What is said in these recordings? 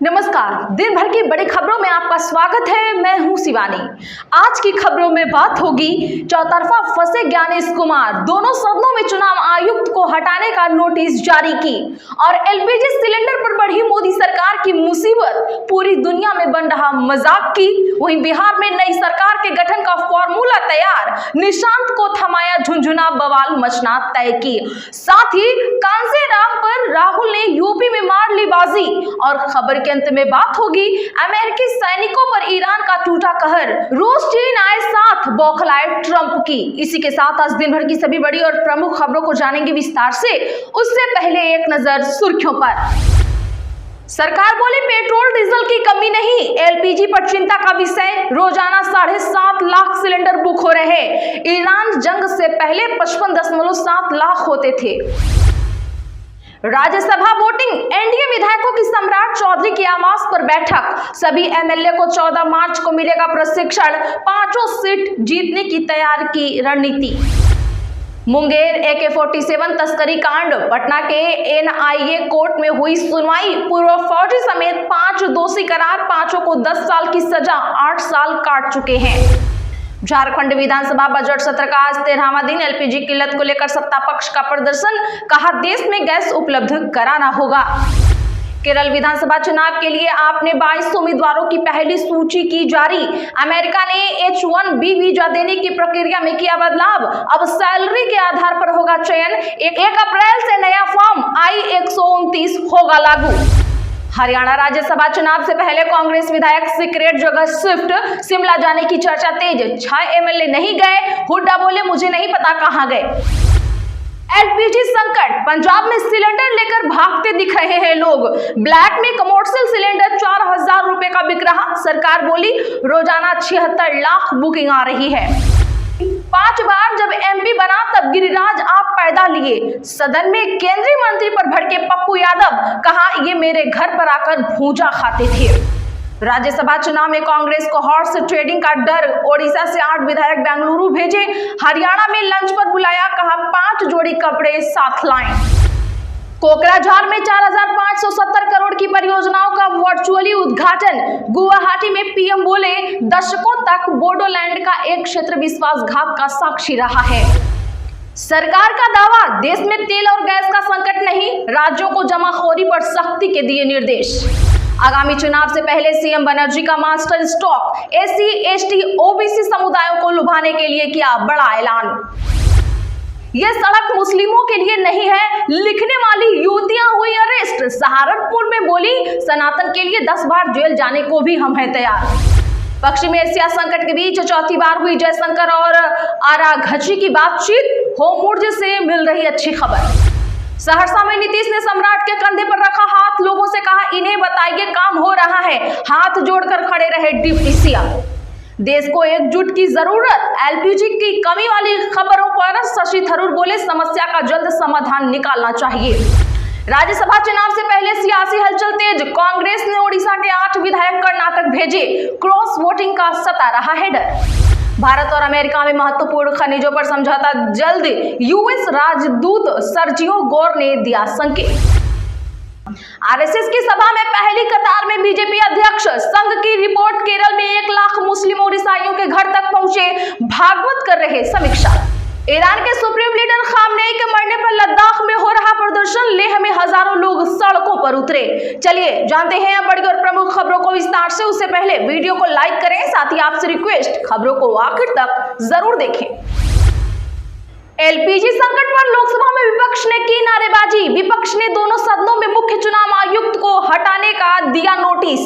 नमस्कार। दिन भर की बड़ी खबरों में आपका स्वागत है। मैं हूं शिवानी। आज की खबरों में बात होगी चौतरफा फंसे ज्ञानेश कुमार, दोनों सदनों में चुनाव आयुक्त को हटाने का नोटिस जारी की, और एलपीजी सिलेंडर पर बढ़ी मोदी सरकार की मुसीबत, पूरी दुनिया में बन रहा मजाक की। वहीं बिहार में नई सरकार के गठन का फॉर्मूला तैयार, निशांत को थमाया झुंझुना, बवाल मचना तय की। साथ ही कांसेराम पर राहुल ने यूपी में मार ली बाजी, और खबर के अंत में बात होगी अमेरिकी सैनिकों पर ईरान का टूटा कहर, रूस चीन आए साथ, बौखलाए ट्रंप की। इसी के साथ आज दिन भर की सभी बड़ी और प्रमुख खबरों को जानेंगे विस्तार से। उससे पहले एक नजर सुर्खियों पर। सरकार बोली पेट्रोल डीजल की कमी नहीं, एलपीजी पर चिंता का विषय, रोजाना 7.5 लाख सिलेंडर बुक हो रहे। ईरान जंग से पहले 55.7 लाख होते थे। राज्यसभा वोटिंग, एनडीए विधायकों की सम्राट चौधरी की आवास पर बैठक, सभी एमएलए को 14 मार्च को मिलेगा प्रशिक्षण, 5 सीट जीतने की तैयार की रणनीति। मुंगेर AK-47 तस्करी कांड, पटना के एनआईए कोर्ट में हुई सुनवाई, पूर्व फौजी समेत 5 दोषी करार, 5 को 10 साल की सजा, 8 साल काट चुके हैं। झारखंड विधानसभा बजट सत्र का आज 13वां दिन, एलपीजी किल्लत को लेकर सत्ता पक्ष का प्रदर्शन, कहा देश में गैस उपलब्ध कराना होगा। केरल विधानसभा चुनाव के लिए आपने 22 उम्मीदवारों की पहली सूची की जारी। अमेरिका ने H-1B वीजा देने की प्रक्रिया में किया बदलाव, अब सैलरी के आधार पर होगा चयन। 1 अप्रैल से नया फॉर्म I-129 होगा लागू। हरियाणा राज्यसभा चुनाव से पहले कांग्रेस विधायक सीक्रेट जगह शिफ्ट, शिमला जाने की चर्चा तेज, 6 एमएलए नहीं गए, हुड्डा बोले मुझे नहीं पता कहां गए। एलपीजी संकट, पंजाब में सिलेंडर लेकर भागते दिख रहे हैं लोग, ब्लैक में कमर्शियल सिलेंडर 4000 रुपए का बिक रहा। सरकार बोली रोजाना 76 लाख बुकिंग आ रही है। 5 बार जब एमपी बना तब गिरिराज आप पैदा लिए, सदन में केंद्रीय मंत्री पर भड़के पप्पू यादव, कहा ये मेरे घर पर आकर भूजा खाते थे। राज्यसभा चुनाव में कांग्रेस को हॉर्स ट्रेडिंग का डर, ओडिशा से 8 विधायक बेंगलुरु भेजे, हरियाणा में लंच पर बुलाया, कहा 5 जोड़ी कपड़े साथ लाएं। कोकराझार में 4570 करोड़ की परियोजनाओं का वर्चुअली उद्घाटन, गुवाहाटी में पीएम बोले दशकों तक बोडोलैंड का एक क्षेत्र विश्वासघात का साक्षी रहा है। सरकार का दावा, देश में तेल और गैस का संकट नहीं, राज्यों को जमाखोरी पर सख्ती के दिए निर्देश। आगामी चुनाव से पहले सीएम बनर्जी का master stroke, SC, ST, OBC समुदायों को लुभाने के लिए किया बड़ा ऐलान। यह सड़क मुस्लिमों के लिए नहीं है, लिखने वाली युवतियां हुई अरेस्ट, सहारनपुर में बोली सनातन के लिए 10 बार जेल जाने को भी हम हैं तैयार। पश्चिमी एशिया संकट के बीच चौथी बार हुई जयशंकर और आराघची की बातचीत, होममुर्जे से मिल रही अच्छी खबर। सहरसा में नीतीश ने सम्राट के कंधे पर रखा हाथ, लोगों से कहा इन्हें बताइए काम हो रहा है, हाथ जोड़कर खड़े रहे डिप्टी सीएम। देश को एकजुट की जरूरत, एलपीजी की कमी वाली खबरों पर शशि थरूर बोले समस्या का जल्द समाधान निकालना चाहिए। राज्यसभा चुनाव से पहले सियासी हलचल तेज, कांग्रेस ने ओडिशा के 8 विधायक कर्नाटक भेजे, क्रॉस वोटिंग का सता रहा है डर। भारत और अमेरिका में महत्वपूर्ण खनिजों पर समझौता जल्द, यूएस राजदूत सर्जियो गोर ने दिया संकेत। आरएसएस की सभा में पहली कतार में बीजेपी अध्यक्ष, संघ की रिपोर्ट, केरल में 1 लाख मुस्लिम ओडिसाइयों के घर तक पहुंचे, भागवत कर रहे समीक्षा। ईरान के सुप्रीम लीडर खामनेई के मरने पर लद्दाख में हो रहा प्रदर्शन, लेह में हजारों लोग सड़कों पर उतरे। चलिए जानते हैं बड़ी और प्रमुख खबरों को विस्तार से। उससे पहले वीडियो को लाइक करें, साथ ही आपसे रिक्वेस्ट खबरों को आखिर तक जरूर देखें। एलपीजी संकट पर लोकसभा में विपक्ष ने की नारेबाजी, विपक्ष ने दोनों सदनों में मुख्य चुनाव आयुक्त को हटाने का दिया नोटिस।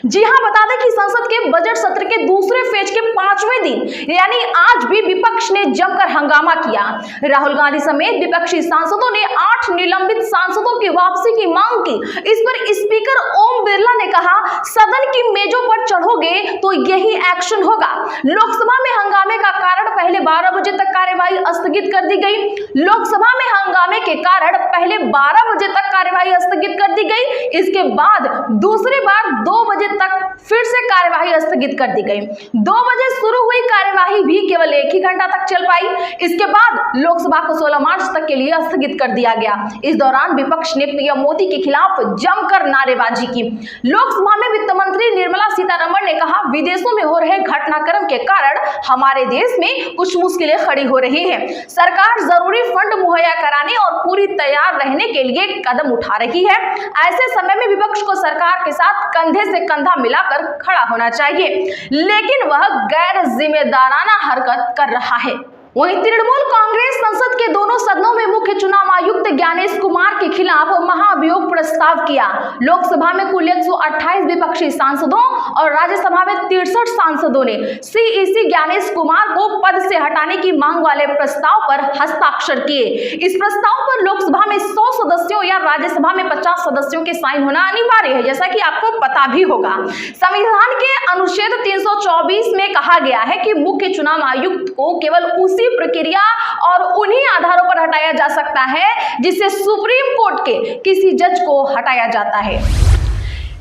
जी हां, बता दें कि संसद के बजट सत्र के दूसरे फेज के 5वें दिन यानी आज भी विपक्ष ने जमकर हंगामा किया। राहुल गांधी समेत विपक्षी सांसदों ने 8 निलंबित सांसदों की वापसी की मांग की। इस पर स्पीकर ओम बिरला ने कहा सदन की मेजों पर चढ़ोगे तो यही एक्शन होगा। लोकसभा में हंगामे का कारण पहले 12 बजे तक कार्यवाही स्थगित कर दी गई। लोकसभा में हंगामे के कारण पहले 12 बजे तक कार्यवाही स्थगित कर दी गई। इसके बाद दूसरी बार बाद 2 बजे तक फिर से कार्यवाही स्थगित कर दी गई। 2 बजे शुरू हुई कार्यवाही भी केवल 1 ही घंटा तक चल पाई। इसके बाद लोकसभा को 16 मार्च तक के लिए स्थगित कर दिया गया। इस दौरान विपक्ष ने पीएम मोदी के खिलाफ जमकर नारेबाजी की। लोकसभा में वित्त मंत्री निर्मला सीतारमण ने कहा, विदेशों में हो रहे घटनाक्रम के कारण हमारे देश में कुछ मुश्किलें खड़ी हो रही हैं। सरकार जरूरी फंड मुहैया कराने और पूरी तैयार रहने के लिए कदम उठा रही है। ऐसे समय में विपक्ष को सरकार के साथ कंधे से कंधा मिलाकर खड़ा होना चाहिए, लेकिन वह गैर जिम्मेदाराना हरकत कर रहा है। वहीं तृणमूल कांग्रेस संसद के दोनों सदनों में मुख्य चुनाव आयुक्त ज्ञानेश कुमार के खिलाफ महाभियोग प्रस्ताव किया। लोकसभा में कुल 128 विपक्षी सांसदों और राज्यसभा में 63 सांसदों ने सीईसी ज्ञानेश कुमार को पद से हटाने की मांग वाले प्रस्ताव पर हस्ताक्षर किए। इस प्रस्ताव पर लोकसभा में 100 सदस्यों या राज्यसभा में 50 सदस्यों के साइन होना अनिवार्य है, जैसा कि आपको पता भी होगा। संविधान के अनुच्छेद 324 में कहा गया है कि मुख्य चुनाव आयुक्त को केवल उसी प्रक्रिया और उन्हीं आधारों पर हटाया जा सकता है जिससे सुप्रीम कोर्ट के किसी जज को हटाया जाता है।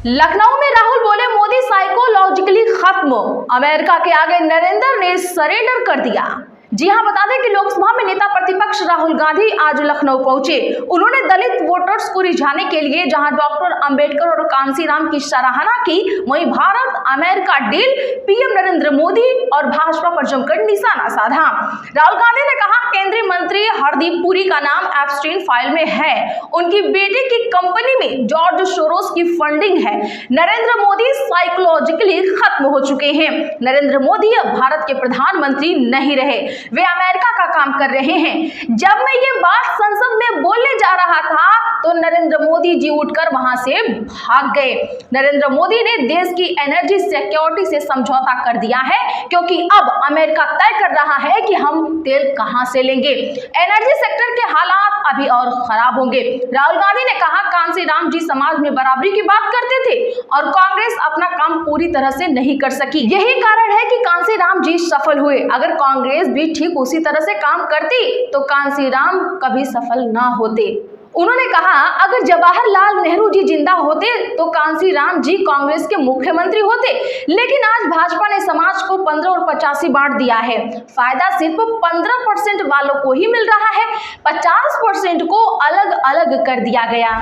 लखनऊ में राहुल बोले, मोदी साइकोलॉजिकली खत्म, अमेरिका के आगे नरेंद्र ने सरेंडर कर दिया। जी हां, बता दें कि लोकसभा में नेता प्रतिपक्ष राहुल गांधी आज लखनऊ पहुंचे। उन्होंने दलित वोटर्स को रिझाने के लिए जहां डॉक्टर अंबेडकर और कांसीराम की सराहना की, वहीं Bharat America deal, PM Narendra Modi और भाजपा पर जमकर निशाना साधा। राहुल गांधी ने कहा, केंद्रीय मंत्री हरदीप पुरी का नाम एप्स्टीन फाइल में है। उनकी बेटे की कंपनी में जॉर्ज सोरोस की फंडिंग है। नरेंद्र मोदी साइकोलॉजिकली खत्म हो चुके हैं। नरेंद्र मोदी अब भारत के प्रधानमंत्री नहीं रहे, वे अमेरिका का काम कर रहे हैं। जब मैं ये बात संसद में बोलने जा रहा था तो नरेंद्र मोदी जी उठकर वहां से भाग गए। नरेंद्र मोदी ने देश की एनर्जी सिक्योरिटी से समझौता कर दिया है, क्योंकि अब अमेरिका तय कर रहा है कि हम तेल कहां से लेंगे। एनर्जी सेक्टर के हालात अभी और खराब होंगे। राहुल गांधी ने कहा, कांसीराम जी समाज में बराबरी की बात करते थे और कांग्रेस अपना काम पूरी तरह से नहीं कर सकी। यही कारण है कि कांसीराम जी सफल हुए। अगर कांग्रेस भी ठीक उसी तरह से काम करती तो कांसीराम कभी सफल ना होते। उन्होंने कहा, अगर जवाहरलाल नेहरू जी जिंदा होते तो कांसीराम जी कांग्रेस के मुख्यमंत्री होते, लेकिन आज भाजपा ने समाज को 15 और 85 बांट दिया है। फायदा सिर्फ 15% वालों को ही मिल रहा है, 50% को अलग अलग कर दिया गया।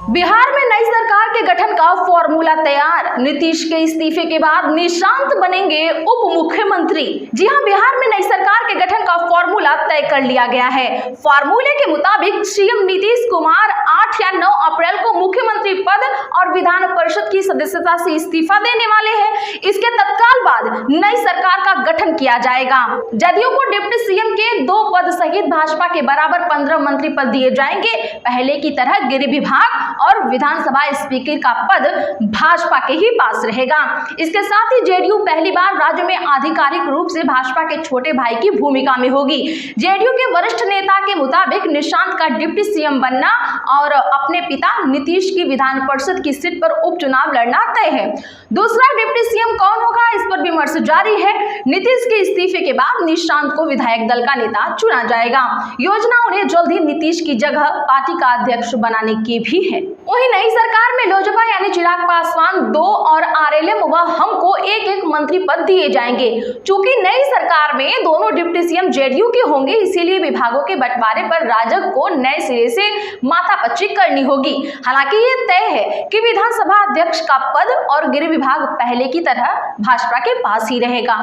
बिहार में नई सरकार के गठन का फॉर्मूला तैयार, नीतीश के इस्तीफे के बाद निशांत बनेंगे उप मुख्यमंत्री। जी हां, बिहार में नई सरकार के गठन का फॉर्मूला तय कर लिया गया है। फॉर्मूले के मुताबिक सीएम नीतीश कुमार 8 या 9 अप्रैल को मुख्यमंत्री पद और विधान परिषद की सदस्यता से इस्तीफा देने वाले हैं। इसके तत्काल बाद नई सरकार का गठन किया जाएगा। जदयू को डिप्टी सीएम के 2 पद सहित भाजपा के बराबर 15 मंत्री पद दिए जाएंगे। पहले की तरह गृह विभाग और विधानसभा स्पीकर का पद भाजपा के ही पास रहेगा। इसके साथ ही जेडीयू पहली बार राज्य में आधिकारिक रूप से भाजपा के छोटे भाई की भूमिका में होगी। जेडीयू के वरिष्ठ नेता के मुताबिक निशांत का डिप्टी सीएम बनना और अपने पिता नीतीश की विधान परिषद की सीट पर उपचुनाव लड़ना तय है। दूसरा डिप्टी सीएम कौन होगा, इस पर विमर्श जारी है। नीतीश के इस्तीफे के बाद निशांत को विधायक दल का नेता चुना जाएगा। योजना उन्हें जल्द ही नीतीश की जगह पार्टी का अध्यक्ष बनाने की भी है। वहीं नई सरकार में लोजपा यानी चिराग पासवान 2 और आरएलएम व हम को एक मंत्री पद दिए जाएंगे। चूंकि नई सरकार में दोनों डिप्टी सीएम जेडीयू के होंगे, इसीलिए विभागों के बंटवारे पर राजग को नए सिरे से माथापच्ची करनी होगी। हालांकि ये तय है कि विधानसभा अध्यक्ष का पद और गृह विभाग पहले की तरह भाजपा के पास ही रहेगा।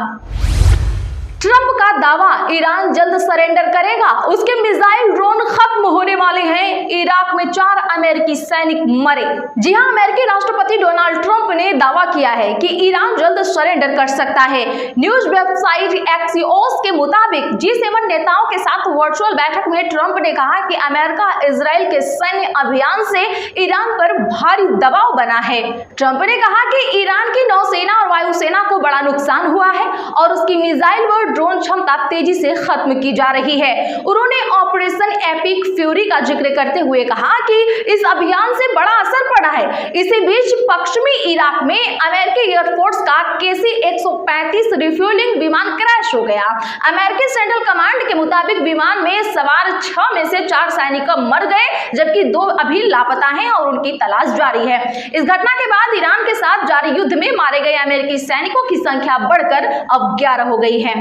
ट्रंप का दावा, ईरान जल्द सरेंडर करेगा, उसके मिसाइल ड्रोन खत्म होने वाले हैं। इराक में 4 अमेरिकी सैनिक मरे। जी हां, अमेरिकी राष्ट्रपति डोनाल्ड ट्रंप ने दावा किया है कि ईरान जल्द सरेंडर कर सकता है। न्यूज वेबसाइट एक्सियोस के मुताबिक G7 नेताओं के साथ वर्चुअल बैठक में ट्रंप ने कहा कि अमेरिका इजराइल के सैन्य अभियान से ईरान पर भारी दबाव बना है। ट्रंप ने कहा कि ईरान की नौसेना और वायुसेना को बड़ा नुकसान हुआ है और उसकी मिसाइल व ड्रोन क्षमता तेजी से खत्म की जा रही है। उन्होंने ऑपरेशन एपिक फ्यूरी का जिक्र करते हुए कहा कि इस अभियान से बड़ा असर पड़ा है। इसी बीच पश्चिमी इराक में अमेरिकी एयरफोर्स का KC-135 रिफ्यूलिंग विमान क्रैश हो गया। अमेरिकी सेंट्रल कमांड के मुताबिक विमान में सवार 6 में से 4 सैनिक मर गए, जबकि 2 अभी लापता हैं और उनकी तलाश जारी है। इस घटना के बाद ईरान के साथ जारी युद्ध में मारे गए अमेरिकी सैनिकों की संख्या बढ़कर अब 11 हो गई है।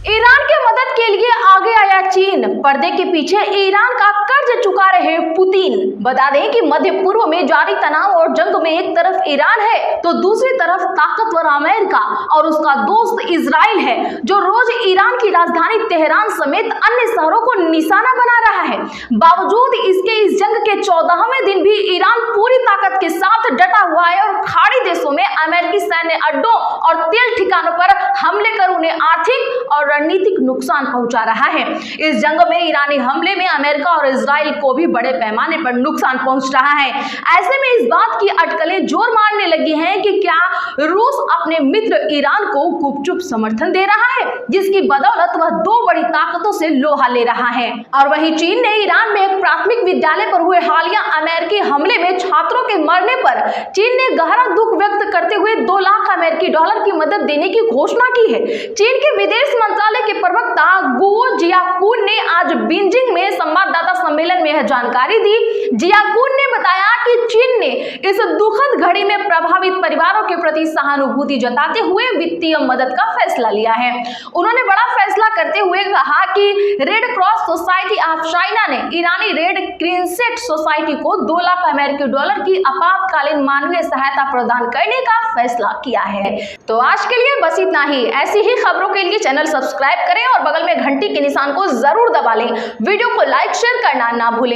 ईरान की मदद के लिए आगे आया चीन। पर्दे के पीछे ईरान का कर्ज चुका रहे पुतिन। बता दें कि मध्य पूर्व में जारी तनाव और जंग में एक तरफ ईरान है तो दूसरी तरफ ताकतवर अमेरिका और उसका दोस्त इजराइल है, जो रोज ईरान की राजधानी तेहरान समेत अन्य शहरों को निशाना बना रहा है। बावजूद इसके इस जंग के 14वें दिन भी ईरान पूरी ताकत के साथ डटा हुआ है और खाड़ी देशों में अमेरिकी सैन्य अड्डों और तेल ठिकानों पर हमले कर उन्हें आर्थिक और रणनीतिक नुकसान पहुंचा रहा है। इस जंग में ईरानी हमले में अमेरिका और इजराइल को भी बड़े पैमाने पर नुकसान पहुंच रहा है। ऐसे में इस बात की अटकलें जोर मारने लगी हैं कि क्या रूस अपने मित्र ईरान को गुपचुप समर्थन दे रहा है, जिसकी बदौलत वह 2 बड़ी ताकतों से लोहा ले रहा है। और वहीं चीन ने ईरान में एक प्राथमिक विद्यालय पर हुए हालिया अमेरिकी हमले में छात्रों के मरने पर चीन ने गहरा दुख व्यक्त करते हुए $2 लाख अमेरिकी डॉलर की मदद देने की घोषणा की है। चीन के विदेश मंत्रालय के प्रवक्ता गुओ जियाकुन ने आज बीजिंग में संवाददाता सम्मेलन में यह जानकारी दी। जियाकुन ने बताया कि चीन ने इस दुखद घड़ी में प्रभावित परिवारों के प्रति सहानुभूति जताते हुए वित्तीय मदद का फैसला लिया है। उन्होंने बड़ा फैसला करते हुए कहा कि red cross society of China ने ईरानी रेड क्रिसेंट सोसाइटी को $2 लाख अमेरिकी डॉलर की आपातकालीन मानवीय सहायता प्रदान करने का फैसला किया है। तो आज के लिए बस इतना ही। ऐसी ही खबरों के लिए चैनल सब्सक्राइब करें और बगल में घंटी के निशान को जरूर दबा लें। वीडियो को लाइक शेयर करना ना भूलें।